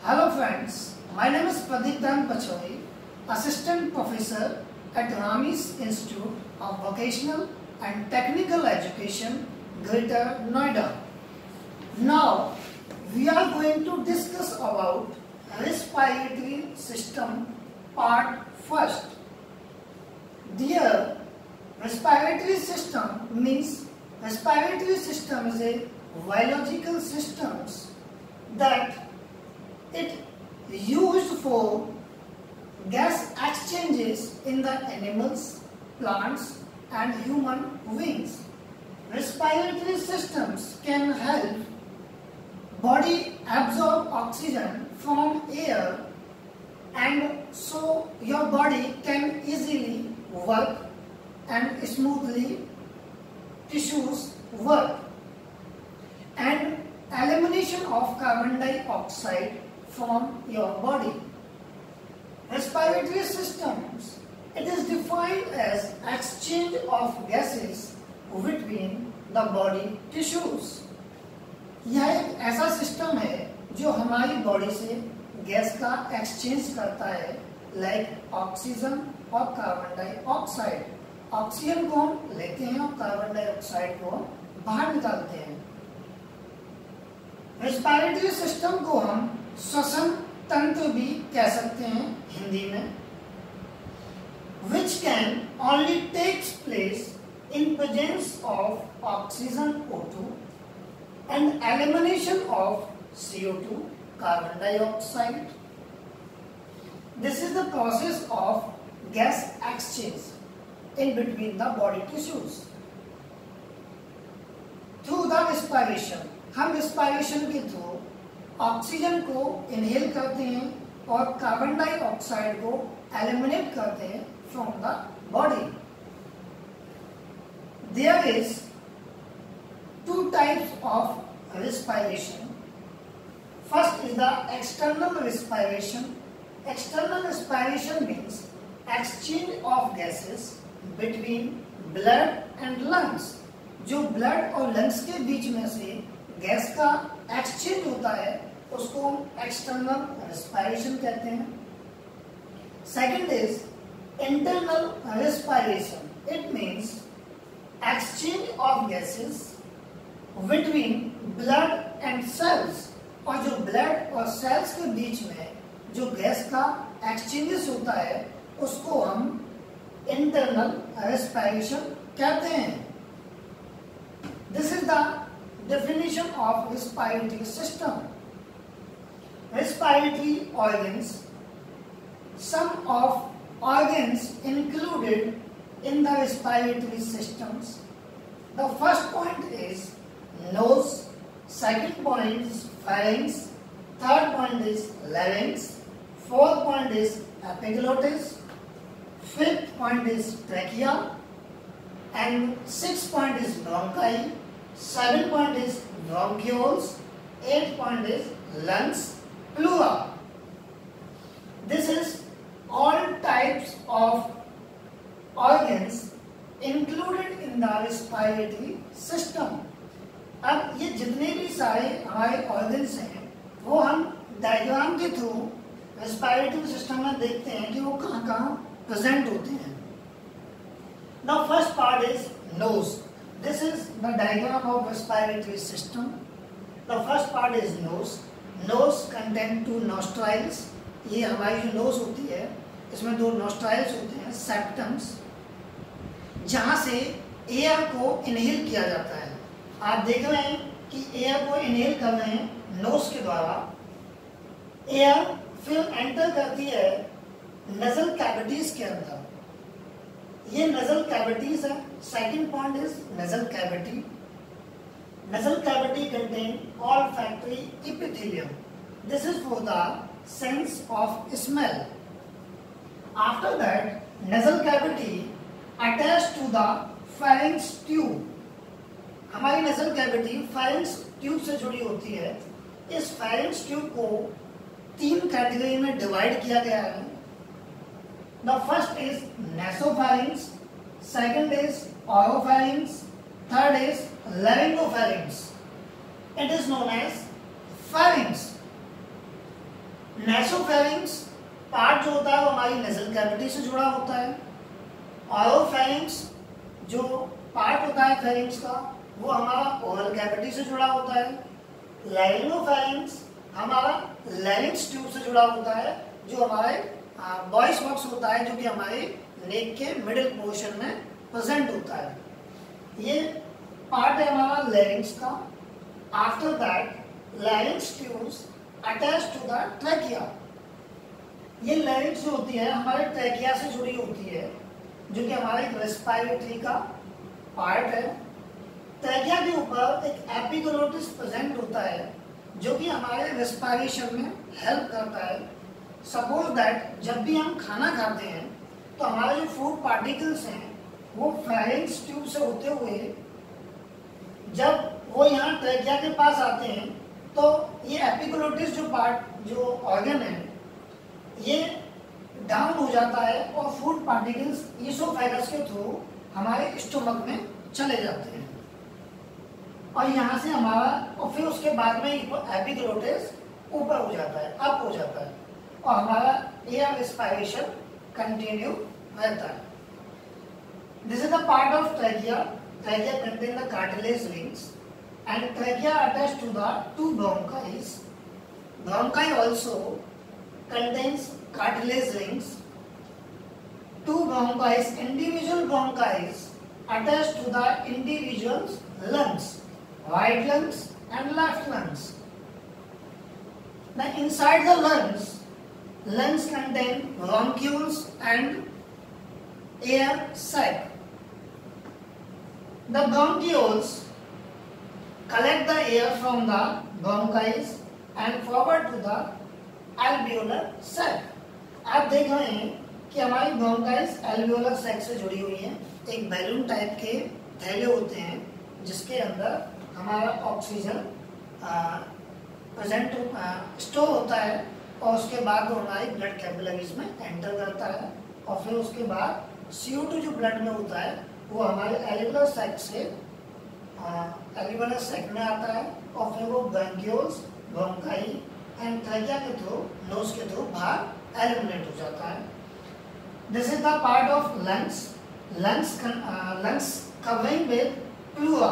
Hello friends, my name is Pradeep Dan Pachoi, Assistant Professor at Ramis Institute of Vocational and Technical Education, Greater Noida. Now, we are going to discuss about respiratory system part first. Dear, respiratory system means respiratory system is a biological systems that it used for gas exchanges in the animals, plants and human beings. Respiratory systems can help body absorb oxygen from air, and so your body can easily work and smoothly tissues work, and elimination of carbon dioxide from your body. Respiratory systems, it is defined as exchange of gases between the body tissues. यह एक ऐसा system है जो हमारी body से gas का exchange करता है, लाइक ऑक्सीजन और कार्बन डाइऑक्साइड. ऑक्सीजन को हम लेते हैं और कार्बन डाइऑक्साइड को बाहर निकालते हैं. रेस्पिरेटरी सिस्टम को हम श्वसन तंत्र भी कह सकते हैं हिंदी में, which can only takes place in presence of oxygen O2 and elimination of CO2 carbon dioxide. This is the process of gas exchange in between the body tissues. Through the respiration, हम respiration के through oxygen को inhale करते हैं और carbon dioxide को eliminate करते हैं from the body. There is two types of respiration. First is the external respiration. External respiration means exchange of gases between blood and lungs. जो blood और lungs के बीच में से गैस का एक्सचेंज होता है उसको हम एक्सटर्नल रेस्पिरेशन कहते हैं. Second is internal respiration. It means exchange of gases between blood and cells. और जो ब्लड और सेल्स के बीच में जो गैस का एक्सचेंजेस होता है उसको हम इंटरनल रेस्पिरेशन कहते हैं. This is the definition of respiratory system. Respiratory organs. Some of organs included in the respiratory systems. The first point is nose, second point is pharynx, third point is larynx, fourth point is epiglottis, fifth point is trachea, and sixth point is bronchi. 7 point is bronchioles, 8 point is lungs, pleura. This is all types of organs included in the respiratory system. अब ये जितने भी सारे हमारे organs हैं वो हम diagram के थ्रू रेस्पिरेटरी सिस्टम में देखते हैं कि वो कहाँ कहाँ प्रेजेंट होते हैं. Now first part is nose. This is the diagram of respiratory system. The first part is nose. Nose contain two nostrils. ये हमारी जो nose होती है इसमें दो nostrils होते हैं, septums, जहाँ से air को inhale किया जाता है. आप देख रहे हैं कि air को inhale कर रहे हैं nose के द्वारा. air फिर enter करती है nasal cavities के अंदर. ये nasal cavities है. Second point is nasal cavity. Nasal cavity contain olfactory epithelium. This is for the sense of smell. After that, nasal cavity attached to the pharynx tube. हमारी nasal cavity pharynx tube से जुड़ी होती है. इस pharynx tube को तीन category में divide किया गया है. The first is nasopharynx, second is oropharynx, third is laryngopharynx. It is known as pharynx. Nasopharynx part जो होता है वो हमारी नेजल कैविटी से जुड़ा होता है। ऑरोफेरिंक्स जो पार्ट होता है फेरिंक्स का वो हमारा ओरल कैविटी से जुड़ा होता है। लैरिंगोफेरिंक्स हमारा लैरिंक्स ट्यूब से जुड़ा होता है, जो हमारे वॉइस बॉक्स होता है, जो कि हमारे नेक के मिडिल पोर्शन में प्रेजेंट होता है। ये पार्ट है हमारा लैरिंक्स का। After that larynx tubes attach to the trachea. ये लैरिंक्स जो होती है हमारे ट्रैकिया से जुड़ी होती है, जो कि हमारे रेस्पिरेटरी का पार्ट है। ट्रैकिया के ऊपर एक एपिग्लोटिस प्रेजेंट होता है, जो कि हमारे रेस्पिरेशन में हेल्प करता है। सपोज दैट जब भी हम खाना खाते हैं तो हमारे जो फूड पार्टिकल्स हैं वो फेरिंक्स ट्यूब से होते हुए जब वो यहाँ ट्रैकिया के पास आते हैं तो ये एपिग्लोटिस जो पार्ट जो ऑर्गन है ये डाउन हो जाता है और फूड पार्टिकल्स ईसोफेगस के थ्रू हमारे स्टोमक में चले जाते हैं और यहाँ से हमारा और फिर उसके बाद में एपिग्लोटिस ऊपर हो जाता है, अप हो जाता है और हमारा एयर रेस्पिरेशन कंटिन्यू रहता है। This is the part of trachea. Trachea contain the cartilage rings and trachea attached to the two bronchi. Bronchi also contains cartilage rings. Two bronchi, individual bronchi attached to the individual's lungs, right lungs and left lungs. Now inside the lungs contain bronchioles and air sac. The bronchioles collect the air from the bronchi and forward to the alveolar sac. आप देख रहे हैं कि हमारी ब्रोंकाइस alveolar sac से जुड़ी हुई है। एक बैलून टाइप के थैले होते हैं जिसके अंदर हमारा ऑक्सीजन प्रेजेंट स्टोर होता है और उसके बाद वो हमारी ब्लड कैपिलरीज में एंटर करता है और फिर उसके बाद CO2 जो ब्लड में होता है वो हमारे एल्वियोलर सैक से एल्वियोलर सैक में आता है और फिर वो ब्रोंकियोल्स, ब्रोंकाई एंड ट्रैकिया के थ्रू, नोज के थ्रू बाहर एलिमिनेट हो जाता है। This is the part of lungs. Lungs covering with pleura.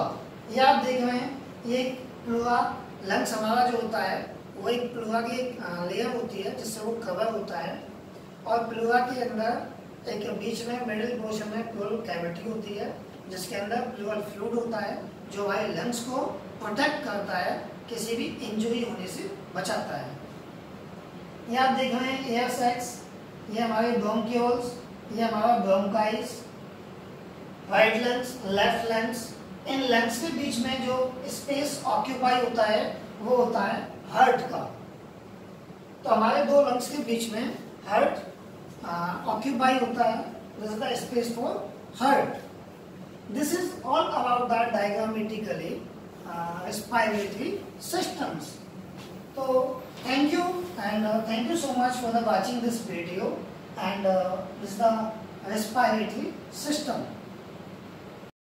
ये आप देख रहे हैं, ये प्लूरा लंग्स हमारा जो होता है वो एक प्लूरा की एक लेयर होती है जिससे वो कवर होता है और प्लूरा के अंदर एक बीच में मिडिल पोर्शन में प्लूरल कैविटी होती है जिसके अंदर प्लूरल फ्लूइड होता है जो हमारे लंग्स को प्रोटेक्ट करता है, किसी भी इंजरी होने से बचाता है। ये आप देख रहे हैं एयर सैक्स, ये हमारे ब्रोंकियोल्स, ये हमारा bronchi, right lungs, left lungs. इन लंग्स के बीच में जो स्पेस ऑक्यूपाई होता है वो होता है हार्ट का। तो हमारे दो लंग्स के बीच में हार्ट ऑक्यूपाई होता है, this is the space for heart. This is all about the diagrammatically respiratory systems. So thank you and thank you so much for watching this video and this is the respiratory system.